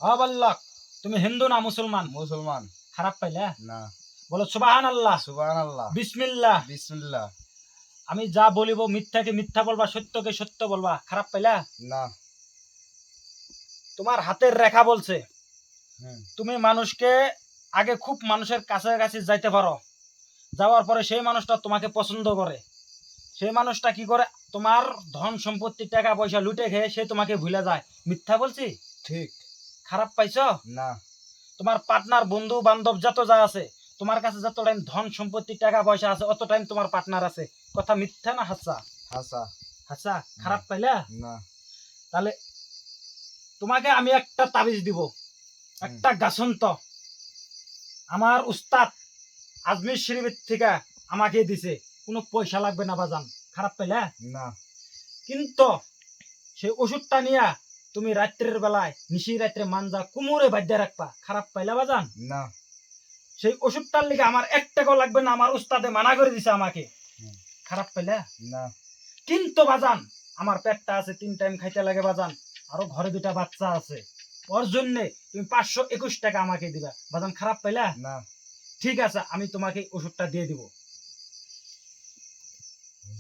বললাক তুমি হিন্দু না মুসলমান? মুসলমান। খারাপ পাইলা? না। বলো সুবহানাল্লাহ। সুবহানাল্লাহ। বিসমিল্লাহ। বিসমিল্লাহ। আমি যা বলিব মিথ্যাকে মিথ্যা বলবা, সত্যকে সত্য বলবা। খারাপ পাইলা? না। তোমার হাতের রেখা বলছে হুম। তুমি মানুষকে আগে খুব মানুষের কাছাকাছি যাইতে পারো, যাওয়ার পরে সেই মানুষটা তোমাকে পছন্দ করে, সেই মানুষটা কি করে তোমার ধন সম্পত্তি টাকা পয়সা লুটে খেয়ে সে তোমাকে ভুলে যায়। মিথ্যা বলছি? ঠিক। খারাপ পাইছো? না। তোমার পার্টনার বন্ধু বান্ধব যত যা আছে, তোমার কাছে যত টাইম ধন সম্পত্তি টাকা পয়সা আছে অত টাইম তোমার পার্টনার আছে। কথা মিথ্যা না হাসা? হাসা। হাসা। খারাপ পাইলা? না। তাহলে তোমাকে আমি একটা তাবিজ দিব, একটা গাছন্ত আমার উস্তাদ আজমির শরীফের থেকে আমাকে দিছে, কোনো পয়সা লাগবে না বাজান। খারাপ পাইলা? না। কিন্তু সেই ওষুধটা নিয়া তুমি রাত্রের বেলায় নিশি রাত্রে মানজা কুমোরে বাদ্যা রাখবা। খারাপ পাইলা বাজান? না। সেই ওষুধটার লিগে আমার 1 টাকাও লাগবে না, আমার উস্তাদে মানা করে দিছে আমাকে। খারাপ পাইলা? না। কিন্তু বাজান আমার পেটটা আছে, 3 টাইম খাইতে লাগে বাজান, আরো ঘরে 2টা বাচ্চা আছে, ওর জন্য তুমি 521 টাকা আমাকে দিবা বাজান। খারাপ পাইলা? না। ঠিক আছে, আমি তোমাকে ওষুধটা দিয়ে দিব।